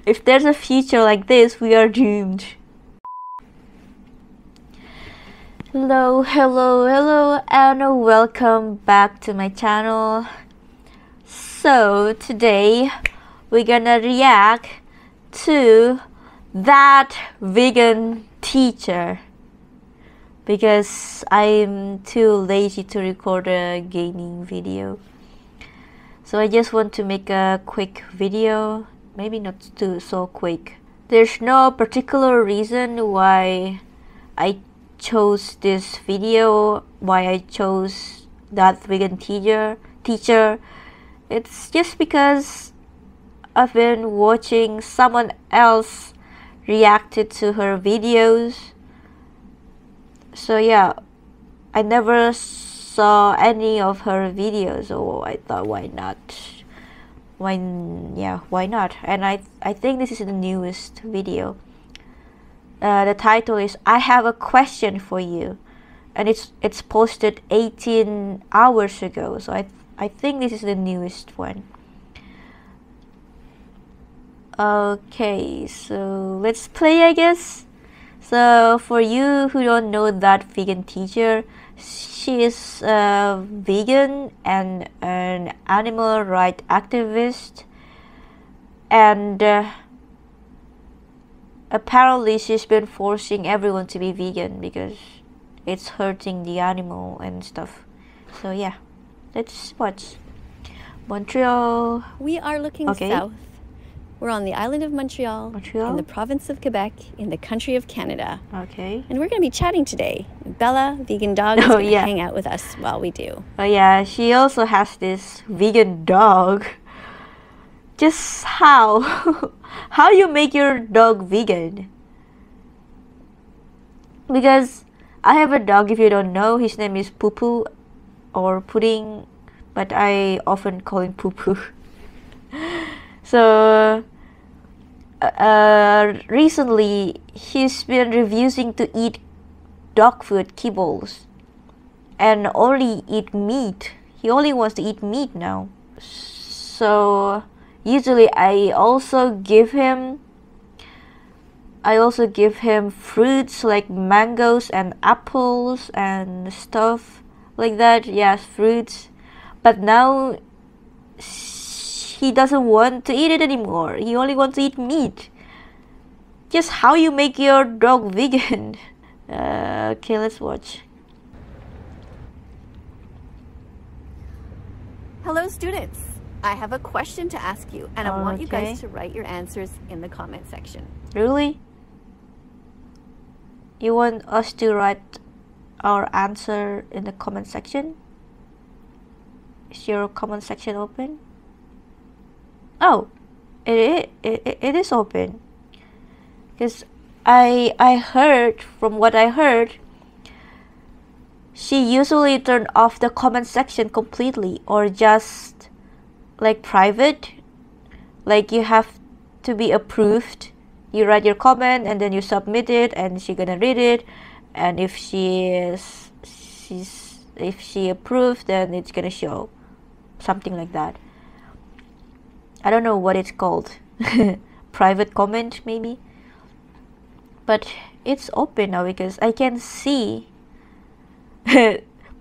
If there's a future like this, we are doomed. Hello, hello, hello, and welcome back to my channel. So today we're gonna react to that vegan teacher because I'm too lazy to record a gaming video. So I just want to make a quick video, maybe not too so quick. There's no particular reason why I chose this video, why I chose that vegan teacher. It's just because I've been watching someone else reacted to her videos. So yeah, I never saw any of her videos, so I thought why not? Why not? And I think this is the newest video. The title is "I have a question for you," and it's posted 18 hours ago. So I think this is the newest one. Okay, so let's play, I guess. So for you who don't know that vegan teacher, she is a vegan and an animal rights activist, and apparently she's been forcing everyone to be vegan because it's hurting the animal and stuff. So yeah, let's watch. Montreal. We are looking south. We're on the island of Montreal, in the province of Quebec, in the country of Canada. Okay. And we're going to be chatting today. Bella, vegan dog, is going to hang out with us while we do. Oh yeah, she also has this vegan dog. Just how? How you make your dog vegan? Because I have a dog, if you don't know, his name is Poo Poo or Pudding, but I often call him Poo Poo. So recently he's been refusing to eat dog food, kibbles, and only eat meat. He only wants to eat meat now. So usually I also give him fruits like mangoes and apples and stuff like that. Yes, fruits. But now he doesn't want to eat it anymore. He only wants to eat meat. Just how you make your dog vegan. Okay, let's watch. Hello students. I have a question to ask you, and I want you guys to write your answers in the comment section. Really? You want us to write our answer in the comment section? Is your comment section open? Oh, it is open. Because I heard, from what I heard, she usually turned off the comment section completely, or just like private. Like you have to be approved. You write your comment and then you submit it, and she's gonna read it. And if if she approved, then it's gonna show something like that. I don't know what it's called. Private comment maybe. But it's open now because I can see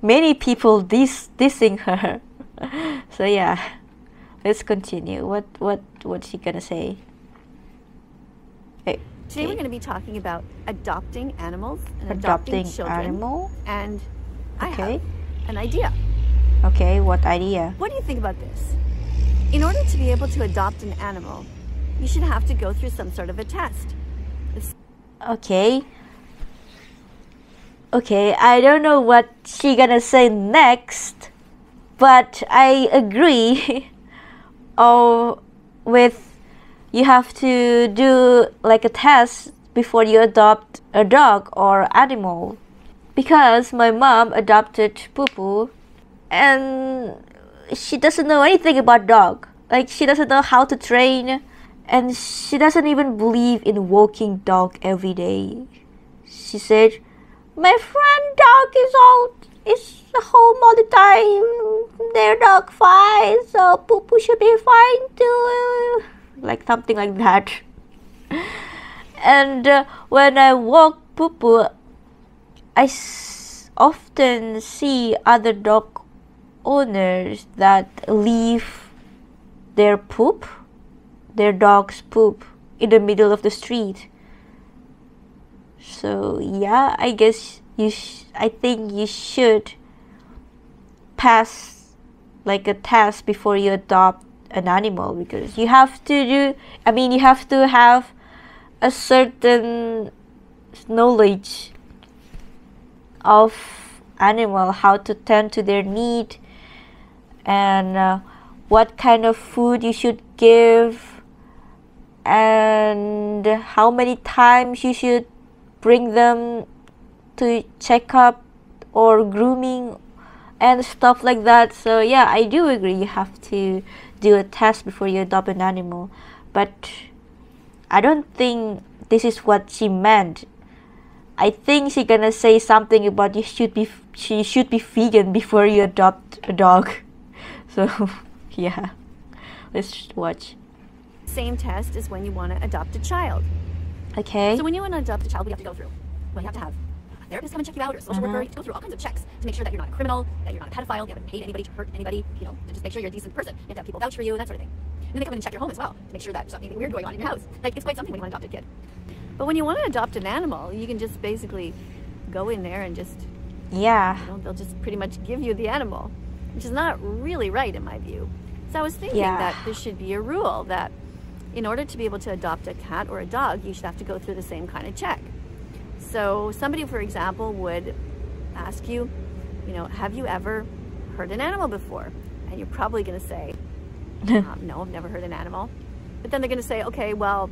many people dissing her. So yeah, let's continue. What's she gonna say? Today we're going to be talking about adopting animals and adopting children. And I have an idea. Okay, what idea? What do you think about this? In order to be able to adopt an animal, you should have to go through some sort of a test. Okay, I don't know what she gonna say next, but I agree with you have to do like a test before you adopt a dog or animal. Because my mom adopted Poo Poo and she doesn't know anything about dog. Like she doesn't know how to train, and she doesn't even believe in walking dog every day. She said, my friend dog is home all the time. Their dog fine, so Poo Poo should be fine too. like something like that. And when I walk poo-poo, I often see other dog owners that leave their dog's poop in the middle of the street. So yeah, I guess I think you should pass like a test before you adopt an animal, because you have to have a certain knowledge of animal, how to tend to their need, and what kind of food you should give, and how many times you should bring them to check up or grooming and stuff like that. So yeah, I do agree you have to do a test before you adopt an animal, but I don't think this is what she meant. I think she's gonna say something about she should be vegan before you adopt a dog. So yeah, let's watch. Same test as when you want to adopt a child. Okay. So when you want to adopt a child, we have to go through. Well, you have to have a therapist come and check you out, or a social worker. You have to go through all kinds of checks to make sure that you're not a criminal, that you're not a pedophile, you haven't paid anybody to hurt anybody, to just make sure you're a decent person. You have to have people vouch for you, that sort of thing. And then they come in and check your home as well, to make sure that there's nothing weird going on in your house. Like, it's quite something when you want to adopt a kid. But when you want to adopt an animal, you can just basically go in there and just, they'll just pretty much give you the animal, which is not really right in my view. So I was thinking that there should be a rule that in order to be able to adopt a cat or a dog, you should have to go through the same kind of check. So somebody, for example, would ask you, have you ever hurt an animal before? And you're probably going to say, no, I've never hurt an animal. But then they're going to say, okay, well,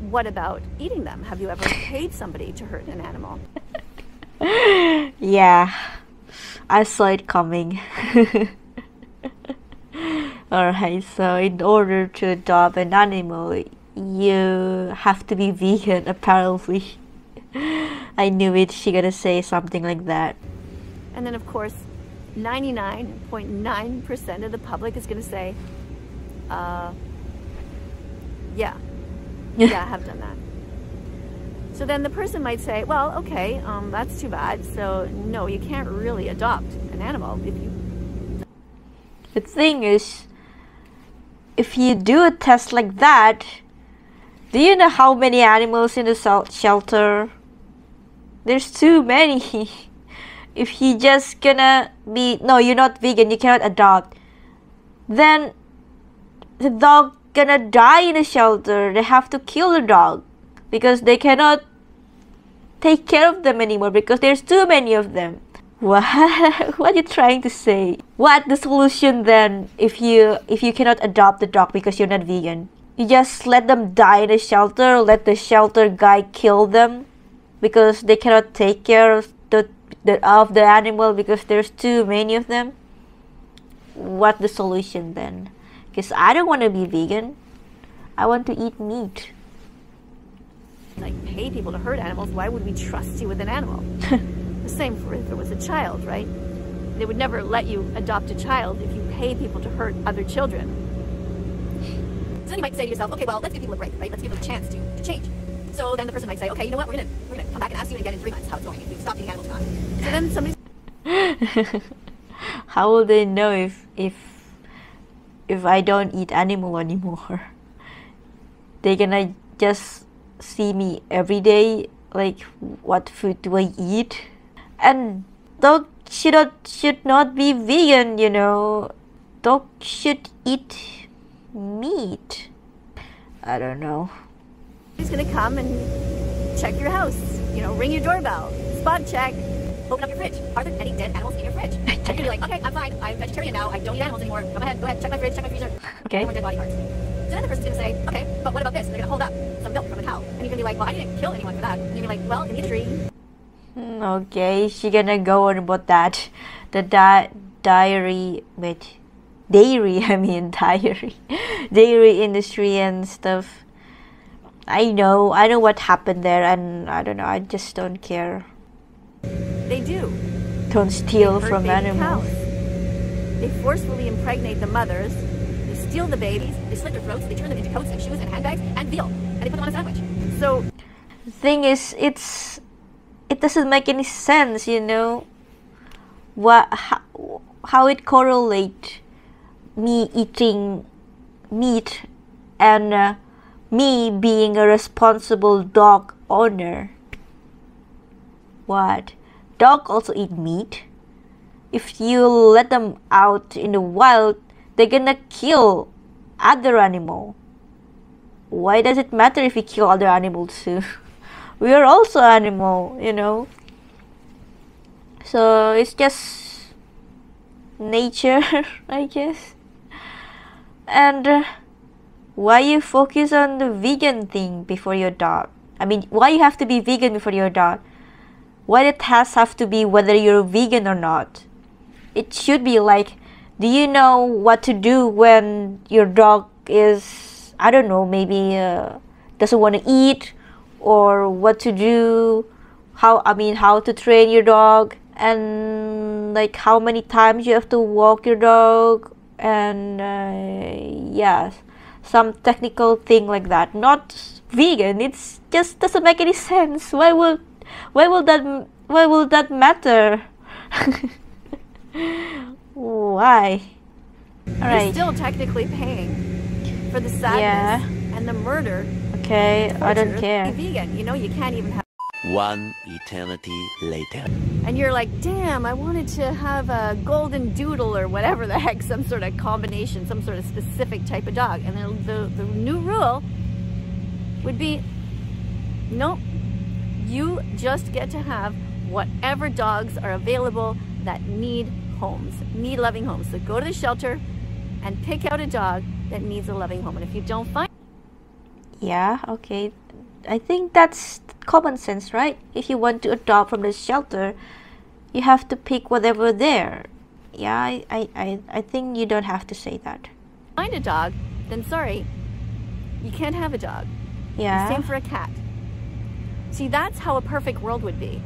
what about eating them? Have you ever paid somebody to hurt an animal? Yeah, I saw it coming. Alright, so in order to adopt an animal, you have to be vegan, apparently. I knew it, she gonna say something like that. And then of course, 99.9% of the public is gonna say, yeah, I have done that. So then the person might say, well, okay, that's too bad. So no, you can't really adopt an animal if you... The thing is, if you do a test like that, do you know how many animals in the shelter? There's too many. If you just gonna be, no, you're not vegan, you cannot adopt, then the dog gonna die in the shelter. They have to kill the dog because they cannot take care of them anymore because there's too many of them. What are you trying to say? What the solution then if you cannot adopt the dog because you're not vegan? You just let them die in the shelter, let the shelter guy kill them because they cannot take care of the animal because there's too many of them? What the solution then? Because I don't want to be vegan. I want to eat meat. Like, pay people to hurt animals, why would we trust you with an animal? The same for if it was a child, right? They would never let you adopt a child if you pay people to hurt other children. So then you might say to yourself, okay, well, let's give people a break, right? Let's give them a chance to change. So then the person might say, okay, you know what, we're gonna come back and ask you again in 3 months how it's going, if you've stopped eating animals or not. So then somebody's... How will they know if I don't eat animal anymore? They're gonna just see me every day, like, what food do I eat? And dog should not be vegan, Dog should eat meat. I don't know. He's gonna come and check your house, ring your doorbell, spot check, open up your fridge. Are there any dead animals in your fridge? And you're gonna be like, okay, I'm fine, I'm vegetarian now, I don't eat animals anymore. Go ahead, check my fridge, check my freezer. Okay. No more dead body parts. So then the person's gonna say, okay, but what about this? And they're gonna hold up some milk from a cow. And you're gonna be like, well, I didn't kill anyone for that. And you're gonna be like, well, in the industry. Okay, she gonna go on about that. The dairy industry and stuff. I know what happened there, and I don't know, I just don't care. They do. Don't steal from animals. Cows. They forcefully impregnate the mothers, they steal the babies, they slit their throats, they turn them into coats and shoes and handbags and veal, and they put them on a sandwich. So The thing is, it doesn't make any sense, you know. How it correlate me eating meat and me being a responsible dog owner. What? Dog also eat meat? If you let them out in the wild, they're gonna kill other animal. Why does it matter if we kill other animals too? We are also animal, you know. So it's just nature, I guess. And why you focus on the vegan thing before your dog? I mean, why you have to be vegan before your dog? Why the test have to be whether you're vegan or not? It should be like, do you know what to do when your dog is, I don't know, maybe doesn't want to eat, or what to do, how to train your dog, and like how many times you have to walk your dog, and yeah, some technical thing like that. Not vegan. It's just doesn't make any sense. Why will that matter? Why? you're still technically paying for the sadness and the murder. Okay, I don't torture, care. be vegan. You know, you can't even have. One eternity later. And you're like, damn, I wanted to have a golden doodle or whatever the heck, some sort of combination, some sort of specific type of dog. And then the new rule would be, nope, you just get to have whatever dogs are available that need homes, need loving homes. So go to the shelter and pick out a dog that needs a loving home. And if you don't find, Yeah, okay. I think that's common sense, right? If you want to adopt from the shelter, you have to pick whatever there. Yeah, I think you don't have to say that. find a dog, then sorry, you can't have a dog. Yeah. Same for a cat. See, that's how a perfect world would be.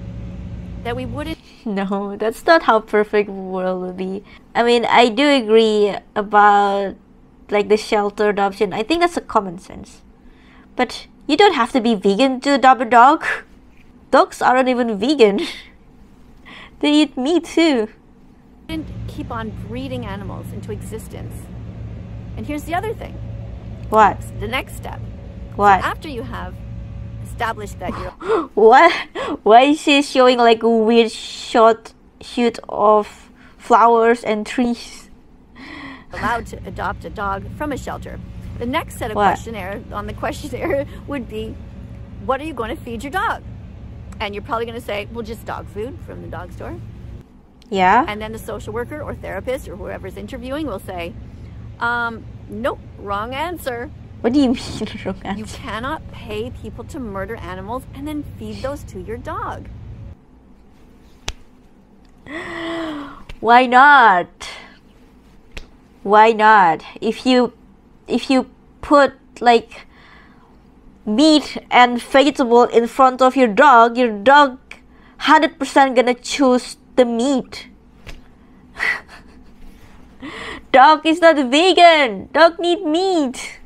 That we wouldn't. No, that's not how perfect world would be. I mean, I do agree about like the shelter adoption. I think that's a common sense. But you don't have to be vegan to adopt a dog. Dogs aren't even vegan. They eat meat too. Wouldn't keep on breeding animals into existence. And here's the other thing. What? The next step. What? After you have established that you're What? Why is she showing like a weird shoot of flowers and trees? allowed to adopt a dog from a shelter, the next set of What? questionnaire on the questionnaire would be, what are you going to feed your dog? And you're probably going to say, well, just dog food from the dog store. Yeah. And then the social worker or therapist or whoever's interviewing will say, nope, wrong answer. What do you mean wrong You answer? cannot pay people to murder animals and then feed those to your dog. Why not? Why not? If you put like meat and vegetable in front of your dog 100% gonna choose the meat. Dog is not vegan. Dog need meat.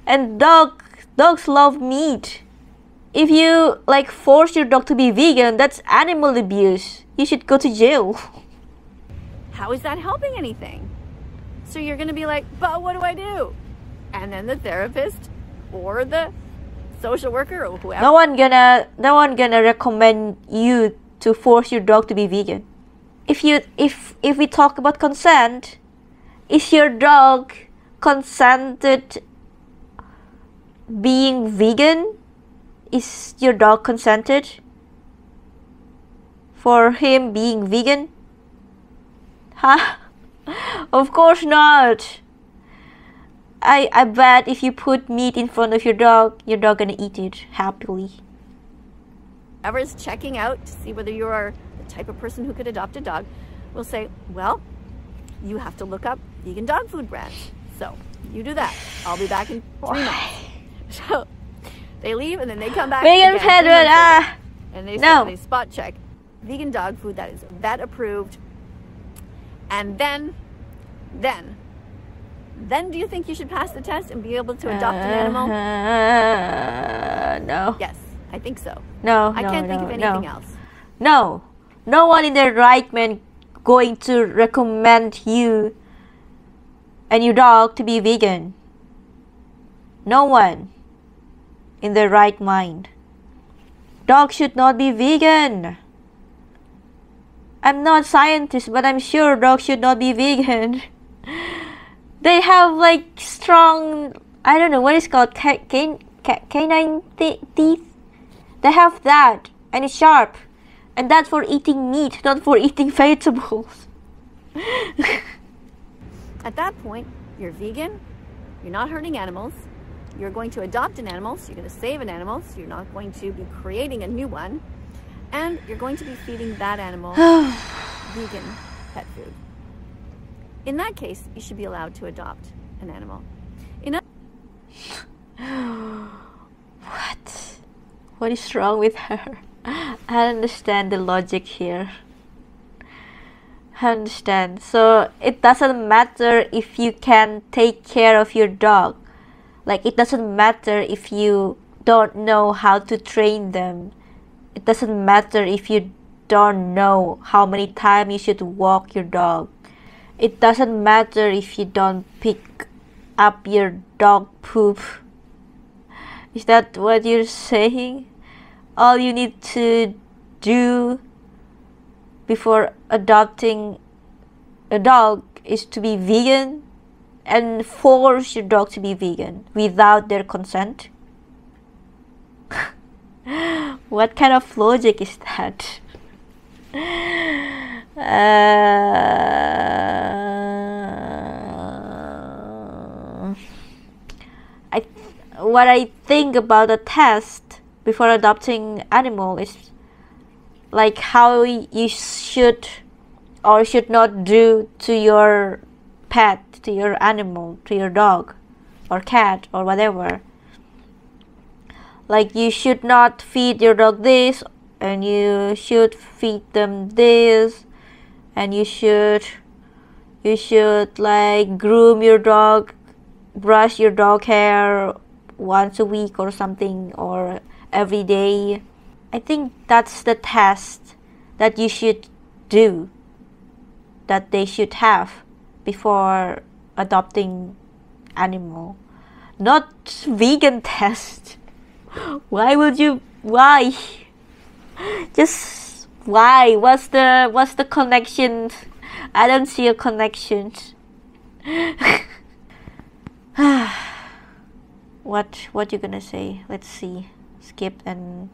And dogs love meat. If you like force your dog to be vegan, that's animal abuse. You should go to jail. How is that helping anything? So you're going to be like, but what do I do? And then the therapist or the social worker or whoever. No one gonna recommend you to force your dog to be vegan. If we talk about consent, is your dog consented being vegan? Is your dog consented for him being vegan? Huh? Of course not. I bet if you put meat in front of your dog gonna eat it happily. Whoever's checking out to see whether you are the type of person who could adopt a dog will say, well, you have to look up vegan dog food brands. So you do that. I'll be back in 3 months. So they leave and then they come back. Vegan again, pet 3 months food, later, and they, no. they spot check vegan dog food that is vet approved. And then then do you think you should pass the test and be able to adopt an animal? No. Yes, I think so. No, I can't think of anything else. No. No one in their right mind going to recommend you and your dog to be vegan. No one in their right mind. Dogs should not be vegan. I'm not a scientist, but I'm sure dogs should not be vegan. They have like strong, I don't know what it's called, canine teeth. They have that, and it's sharp, and that's for eating meat, not for eating vegetables. At that point, you're vegan, you're not hurting animals, you're going to adopt an animal, so you're going to save an animal, so you're not going to be creating a new one, and you're going to be feeding that animal vegan pet food. In that case, you should be allowed to adopt an animal. What is wrong with her? I don't understand the logic here. I understand. So it doesn't matter if you can take care of your dog. Like, it doesn't matter if you don't know how to train them. It doesn't matter if you don't know how many times you should walk your dog. It doesn't matter if you don't pick up your dog poop. Is that what you're saying? All you need to do before adopting a dog is to be vegan and force your dog to be vegan without their consent? What kind of logic is that? What I think about a test before adopting animal is like how you should or should not do to your pet, to your animal, to your dog or cat or whatever. Like, you should not feed your dog this, and you should feed them this, and you should like groom your dog, brush your dog hair once a week or something, or every day. I think that's the test that you should do, that they should have before adopting animal. Not vegan test. Why would you? Why? Just why? What's the connection? I don't see a connection. What you gonna say? Let's see. Skip and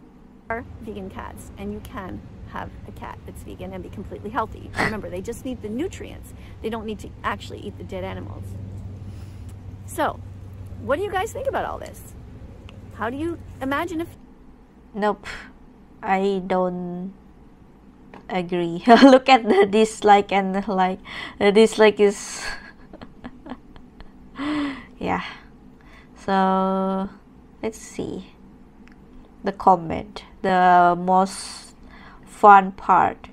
are vegan cats, and you can have a cat that's vegan and be completely healthy. Remember, they just need the nutrients. They don't need to actually eat the dead animals. So, what do you guys think about all this? How do you imagine if... Nope, I don't agree. Look at the dislike and the like. The dislike is... yeah. So, let's see. The comment. The most fun part.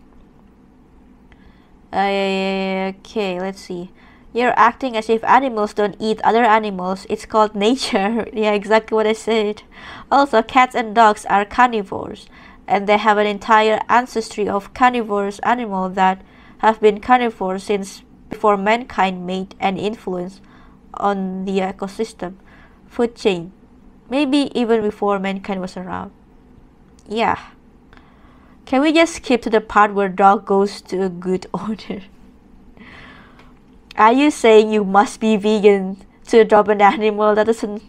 Okay, let's see. You're acting as if animals don't eat other animals. It's called nature. Yeah, exactly what I said. Also, cats and dogs are carnivores, and they have an entire ancestry of carnivorous animals that have been carnivores since before mankind made an influence on the ecosystem food chain. Maybe even before mankind was around. Yeah. Can we just skip to the part where dog goes to a good owner? Are you saying you must be vegan to adopt an animal? That doesn't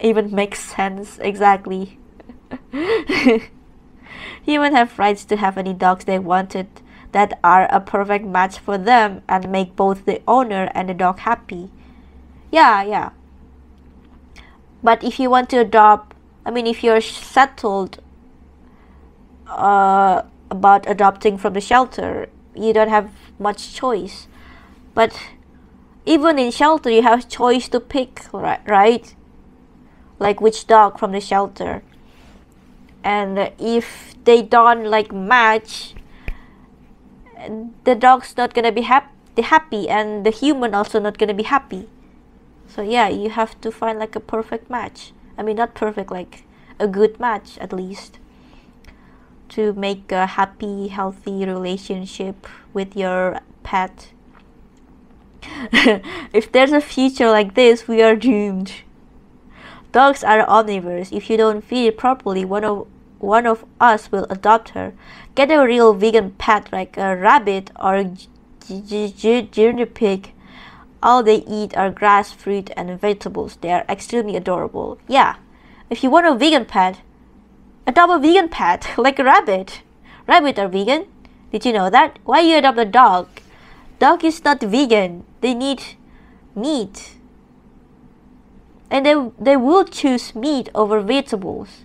even make sense exactly. Humans have rights to have any dogs they wanted that are a perfect match for them and make both the owner and the dog happy. Yeah. But if you want to adopt, I mean, if you're settled about adopting from the shelter, you don't have much choice. But even in shelter, you have choice to pick, right? Like which dog from the shelter. And if they don't like match, the dog's not gonna be happy, and the human also not gonna be happy. So yeah, you have to find like a perfect match. I mean, not perfect, like a good match at least, to make a happy, healthy relationship with your pet. If there's a future like this, we are doomed. Dogs are omnivores. If you don't feed it properly, one of us will adopt her. Get a real vegan pet like a rabbit or guinea pig. All they eat are grass, fruit, and vegetables. They are extremely adorable. Yeah, if you want a vegan pet, adopt a vegan pet like a rabbit. Rabbits are vegan. Did you know that? Why you adopt a dog? Dog is not vegan. They need meat. And they will choose meat over vegetables.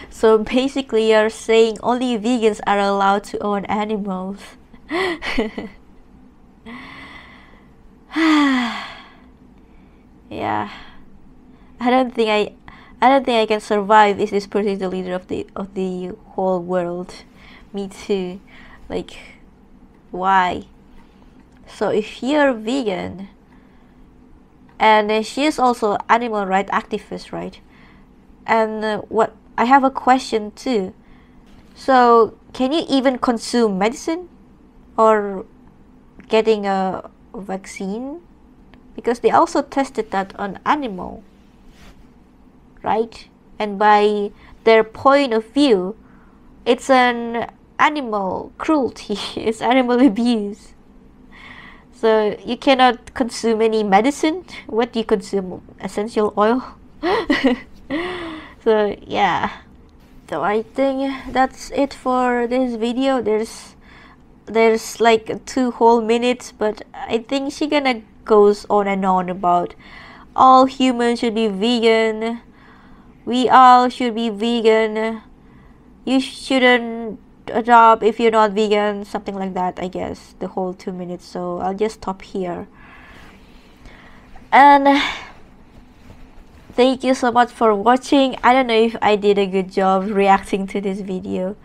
So basically you're saying only vegans are allowed to own animals. Yeah. I don't think I can survive if this person is the leader of the whole world. Me too. Like, why? So if you're vegan, and she is also animal rights activist, right? And what I have a question too. So can you even consume medicine or getting a vaccine? Because they also tested that on animal, right? And by their point of view, it's an animal cruelty. It's animal abuse. So you cannot consume any medicine. What do you consume? Essential oil? So yeah. So I think that's it for this video. There's like 2 whole minutes, but I think she gonna goes on and on about all humans should be vegan. We all should be vegan. You shouldn't adopt if you're not vegan, something like that, I guess, the whole 2 minutes. So I'll just stop here. And thank you so much for watching. I don't know if I did a good job reacting to this video.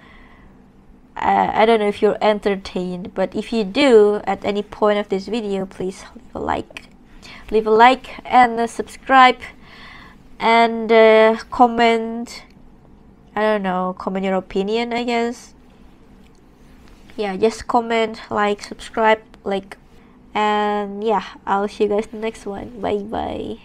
I don't know if you're entertained, but if you do at any point of this video, please leave a like and subscribe, and comment. I don't know, comment your opinion, I guess. Yeah, just comment, like, subscribe, like, and yeah, I'll see you guys in the next one. Bye bye.